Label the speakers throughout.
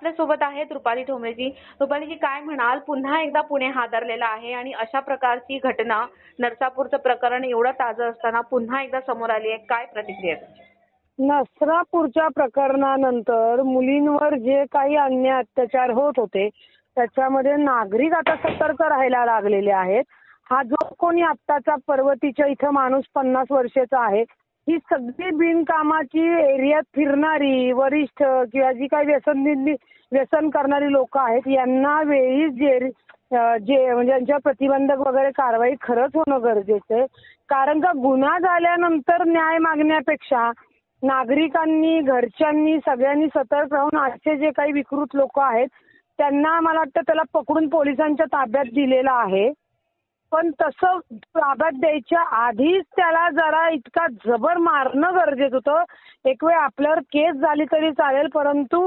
Speaker 1: आपल्यासोबत आहेत रुपाली ठोंबरेजी. रुपालीजी, काय म्हणाल? पुन्हा एकदा पुणे हादरलेलं आहे आणि अशा प्रकारची घटना, नरसापूरचं प्रकरण एवढं ताजं असताना पुन्हा एकदा समोर आली आहे. काय प्रतिक्रिया आहे तुमची?
Speaker 2: नसरापूरच्या प्रकरणानंतर मुलींवर जे काही अन्याय अत्याचार होत होते त्याच्यामध्ये नागरिक आता सतर्क राहायला लागलेले आहेत. हा जो कोणी आत्ताचा पर्वतीच्या इथं माणूस 50 वर्षाचा आहे, ही सगळी बिनकामाची एरियात फिरणारी वरिष्ठ किंवा जी काही व्यसन करणारी लोक आहेत यांना वेळीच जे म्हणजे यांच्या प्रतिबंधक वगैरे कारवाई खरंच होणं गरजेचं आहे. कारण का गुन्हा झाल्यानंतर न्याय मागण्यापेक्षा नागरिकांनी, घरच्यांनी, सगळ्यांनी सतर्क राहून असे जे काही विकृत लोक आहेत त्यांना मला वाटतं त्याला पकडून पोलिसांच्या ताब्यात दिलेलं आहे. पण तसं ताब्यात द्यायच्या आधीच त्याला जरा इतका जबर मारणं गरजेचं होतं. एक वेळ आपल्यावर केस झाली तरी चालेल, परंतु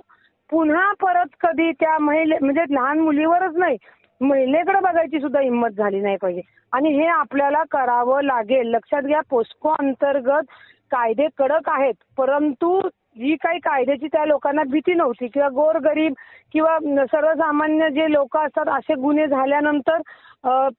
Speaker 2: पुन्हा परत कधी त्या म्हणजे लहान मुलीवरच नाही, महिलेकडे बघायची सुद्धा हिंमत झाली नाही पाहिजे. आणि हे आपल्याला करावं लागेल. लक्षात घ्या, पोस्को अंतर्गत कायदे कडक आहेत, परंतु जी काही कायद्याची त्या लोकांना भीती नव्हती किंवा गोरगरीब किंवा सर्वसामान्य जे लोक असतात असे गुन्हे झाल्यानंतर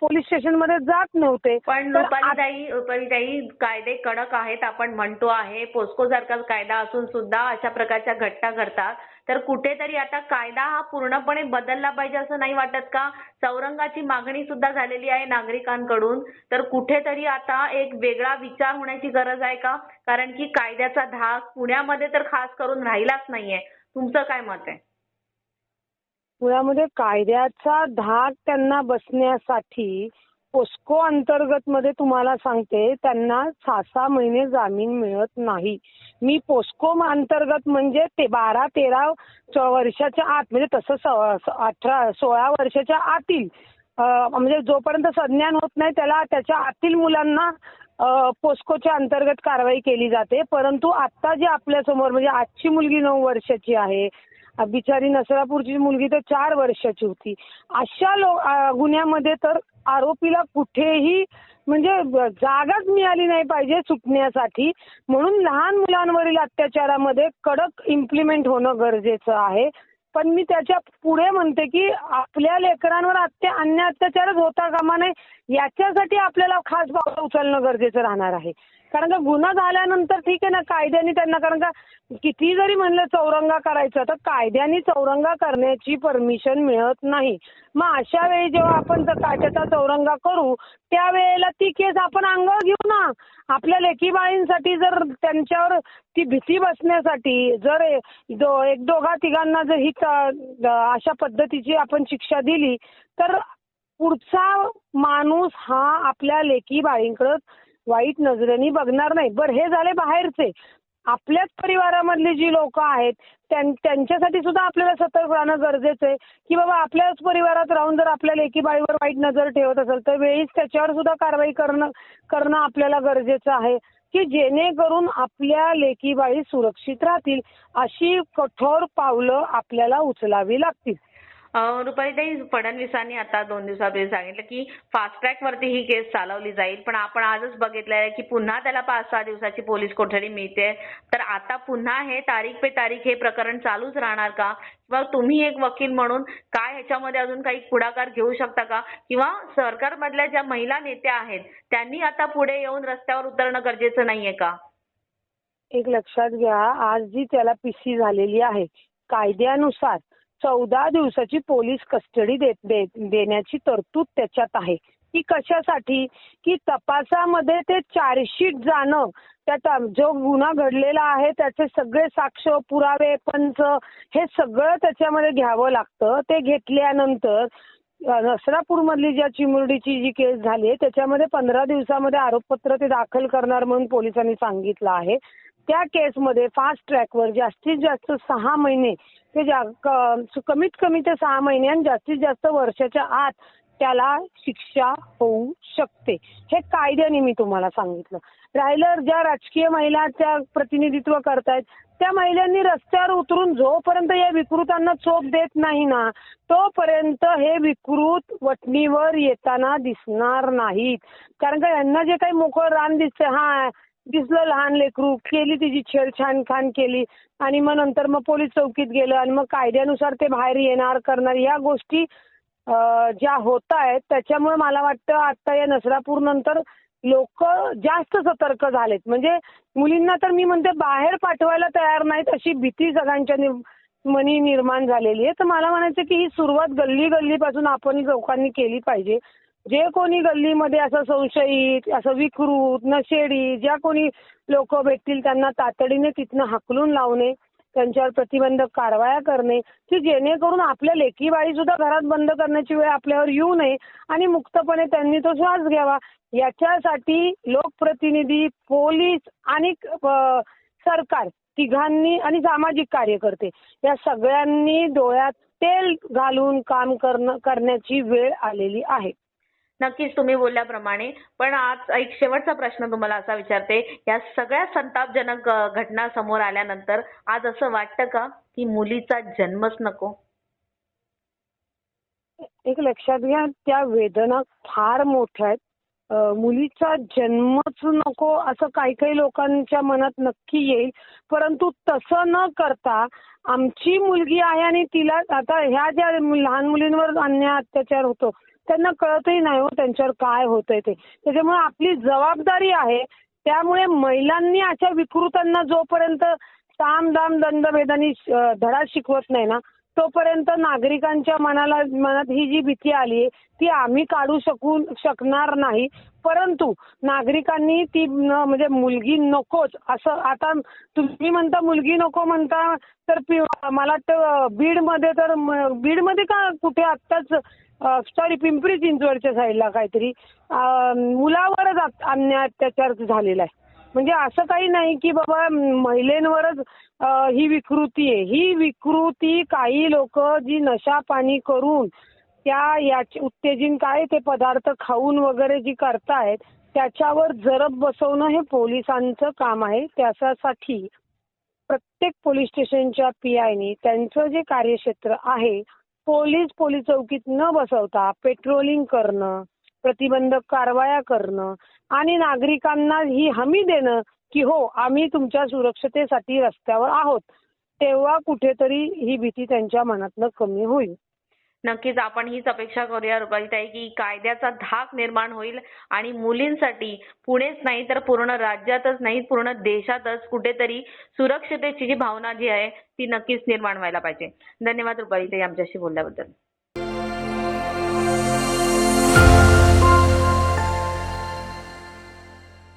Speaker 2: पोलीस स्टेशनमध्ये जात नव्हते.
Speaker 1: पण रुपालीताई, कायदे कडक आहेत आपण म्हणतो आहे, पोस्को सारखा कायदा असून सुद्धा अशा प्रकारच्या घटना घडतात. तर कुठेतरी आता कायदा हा पूर्णपणे बदलला पाहिजे असं नाही वाटत का? चौरंगाची मागणी सुद्धा झालेली आहे नागरिकांकडून. तर कुठेतरी आता एक वेगळा विचार होण्याची गरज आहे का? कारण की कायद्याचा धाक पुण्यामध्ये तर खास करून राहिलाच नाहीये. तुमचं काय मत आहे?
Speaker 2: पुण्यामध्ये कायद्याचा धाक त्यांना बसण्यासाठी पोस्को अंतर्गत मध्ये तुम्हाला सांगते त्यांना 6-6 महिने जामीन मिळत नाही. मी पोस्को अंतर्गत म्हणजे ते 12-13 वर्षाच्या आत, म्हणजे तसं 18-16 वर्षाच्या आतील म्हणजे जोपर्यंत संज्ञान होत नाही त्याला त्याच्या आतील मुलांना पोस्कोच्या अंतर्गत कारवाई केली जाते. परंतु आता जे आपल्या समोर म्हणजे आजची मुलगी 9 वर्षाची आहे, बिचारी नसरापूरची मुलगी तर 4 वर्षाची होती, अशा गुन्ह्यामध्ये तर आरोपीला कुठेही म्हणजे जागाच मिळाली नाही पाहिजे सुटण्यासाठी. म्हणून लहान मुलांवरील अत्याचारामध्ये कडक इम्प्लिमेंट होणं गरजेचं आहे. पण मी त्याच्या पुढे म्हणते की आपल्या लेकरांवर अन्याय अत्याचारच होता कामा नये, याच्यासाठी आपल्याला खास पावलं उचलणं गरजेचं राहणार आहे. कारण का गुन्हा झाल्यानंतर ठीक आहे ना, कायद्याने त्यांना, कारण का किती जरी म्हणलं चौरंगा करायचं तर कायद्याने चौरंगा करण्याची परमिशन मिळत नाही. मग अशा वेळी जेव्हा आपण कायद्याचा चौरंगा करू त्यावेळेला ती केस आपण अंगावर घेऊ ना. आपल्या लेकीबाळींसाठी जर त्यांच्यावर ती भीती बसण्यासाठी जर एक दोघा तिघांना जर ही अशा पद्धतीची आपण शिक्षा दिली तर पुढचा माणूस हा आपल्या लेकीबाळींकडे वाईट नजरेने बघणार नाही. बरं, हे झाले बाहेरचे. आपल्याच परिवारामधली जी लोक आहेत त्यांच्यासाठी सुद्धा आपल्याला सतर्क राहणं गरजेचं आहे की बाबा आपल्याच परिवारात राहून जर आपल्या लेकीबाळीवर वाईट नजर ठेवत असेल तर वेळीच त्याच्यावर सुद्धा कारवाई करणं आपल्याला गरजेचं आहे की जेणेकरून आपल्या लेकीबाळी सुरक्षित राहतील. अशी कठोर पावलं आपल्याला उचलावी लागतील.
Speaker 1: रुपालीताई, फडणवीसांनी आता 2 दिवसापूर्वी सांगितलं की फास्ट ट्रॅक वरती ही केस चालवली जाईल, पण आपण आजच बघितलंय की पुन्हा त्याला 5-6 दिवसाची पोलीस कोठडी मिळते. तर आता पुन्हा हे तारीख पे तारीख हे प्रकरण चालूच राहणार का? किंवा तुम्ही एक वकील म्हणून काय ह्याच्यामध्ये अजून काही पुढाकार घेऊ शकता का? किंवा सरकारमधल्या ज्या महिला नेत्या आहेत त्यांनी आता पुढे येऊन रस्त्यावर उतरणं गरजेचं नाहीये का?
Speaker 2: एक लक्षात घ्या, आज जी त्याला पीसी झालेली आहे कायद्यानुसार 14 दिवसाची पोलीस कस्टडी देण्याची तरतूद त्याच्यात आहे. की कशासाठी? की तपासामध्ये ते चार्जशीट जाणं, त्याचा जो गुन्हा घडलेला आहे त्याचे सगळे साक्ष, पुरावे, पंच हे सगळं त्याच्यामध्ये घ्यावं लागतं. ते घेतल्यानंतर नसरापूरमधली ज्या चिमुरडीची जी केस झाली त्याच्यामध्ये 15 दिवसामध्ये आरोपपत्र ते दाखल करणार म्हणून पोलिसांनी सांगितलं आहे. त्या केसमध्ये फास्ट ट्रॅकवर जास्तीत जास्त 6 महिने ते कमीत कमी ते 6 महिने आणि जास्तीत जास्त वर्षाच्या आत त्याला शिक्षा होऊ शकते. हे कायद्याने मी तुम्हाला सांगितलं. राहिलं ज्या राजकीय महिला त्या प्रतिनिधित्व करतायत त्या महिलांनी रस्त्यावर उतरून जोपर्यंत या विकृतांना चोप देत नाही ना तोपर्यंत हे विकृत वटणीवर येताना दिसणार नाहीत. कारण का यांना जे काही मोकळं रान दिसतंय, हा दिसलं लहान लेकरू, केली तिची छेडछाण केली आणि मग नंतर मग पोलीस चौकीत गेलं आणि मग कायद्यानुसार ते बाहेर येणार करणार या गोष्टी ज्या होत आहेत त्याच्यामुळे मला वाटतं आता या नसरापूर नंतर लोक जास्त सतर्क झालेत. म्हणजे मुलींना तर मी म्हणते बाहेर पाठवायला तयार नाहीत अशी भीती सगळ्यांच्या मनी निर्माण झालेली आहे. तर मला म्हणायचं की ही सुरुवात गल्लीपासून आपण लोकांनी केली पाहिजे. जे कोणी गल्लीमध्ये असं संशयित, असं विकृत, नशेडी ज्या कोणी लोक भेटतील त्यांना तातडीने तिथनं हाकलून लावणे, त्यांच्यावर प्रतिबंधक कारवाया करणे की जेणेकरून आपल्या लेकी बाळी सुद्धा घरात बंद करण्याची वेळ आपल्यावर येऊ नये आणि मुक्तपणे त्यांनी तो श्वास घ्यावा. याच्यासाठी लोकप्रतिनिधी, पोलीस आणि सरकार तिघांनी आणि सामाजिक कार्यकर्ते या सगळ्यांनी डोळ्यात तेल घालून काम करण्याची वेळ आलेली आहे.
Speaker 1: नक्कीच तुम्ही बोलल्याप्रमाणे. पण आज एक शेवटचा प्रश्न तुम्हाला असा विचारते, या सगळ्या संतापजनक घटना समोर आल्यानंतर आज असं वाटतं का की मुलीचा जन्मच नको?
Speaker 2: एक लक्षात घ्या, त्या वेदना फार मोठ्या आहेत. मुलीचा जन्मच नको असं काही लोकांच्या मनात नक्की येईल. परंतु तसं न करता आमची मुलगी आहे आणि तिला आता ह्या ज्या लहान मुलींवर अन्याय अत्याचार होतो त्यांना कळतही नाही हो त्यांच्यावर काय होतंय ते. त्याच्यामुळे आपली जबाबदारी आहे. त्यामुळे महिलांनी अशा विकृतांना जोपर्यंत साम दाम दंडभेदांनी धडा शिकवत नाही ना तोपर्यंत नागरिकांच्या मनात ही जी भीती आली ती आम्ही काढू शकणार नाही. परंतु नागरिकांनी ती म्हणजे मुलगी नकोच असं आता तुम्ही म्हणता मुलगी नको म्हणता तर मला वाटतं बीडमध्ये का कुठे आत्ताच सॉरी पिंपरी चिंचवडच्या साईडला काहीतरी मुलावरच अन्याय अत्याचार झालेला आहे. म्हणजे असं काही नाही की बाबा महिलेंवरच ही विकृती आहे. ही विकृती काही लोक जी नशा पाणी करून याचे उत्तेजन काय ते पदार्थ खाऊन वगैरे जी करतायत त्याच्यावर जरब बसवणं हे पोलिसांचं काम आहे. त्यासाठी प्रत्येक पोलीस स्टेशनच्या पीआयनी त्यांचं जे कार्यक्षेत्र आहे पोलीस चौकीत न बसवता पेट्रोलिंग करणं, प्रतिबंधक कारवाया करणं आणि नागरिकांना ही हमी देणं की हो आम्ही तुमच्या सुरक्षतेसाठी रस्त्यावर आहोत. तेव्हा कुठेतरी ही भीती त्यांच्या मनातनं कमी होईल.
Speaker 1: नक्कीच आपण हीच अपेक्षा करूया रुपालीताई की कायद्याचा धाक निर्माण होईल आणि मुलींसाठी पुणेच नाही तर पूर्ण राज्यातच नाही पूर्ण देशातच कुठेतरी सुरक्षतेची जी भावना जी आहे ती नक्कीच निर्माण व्हायला पाहिजे. धन्यवाद रुपालीताई आमच्याशी बोलल्याबद्दल.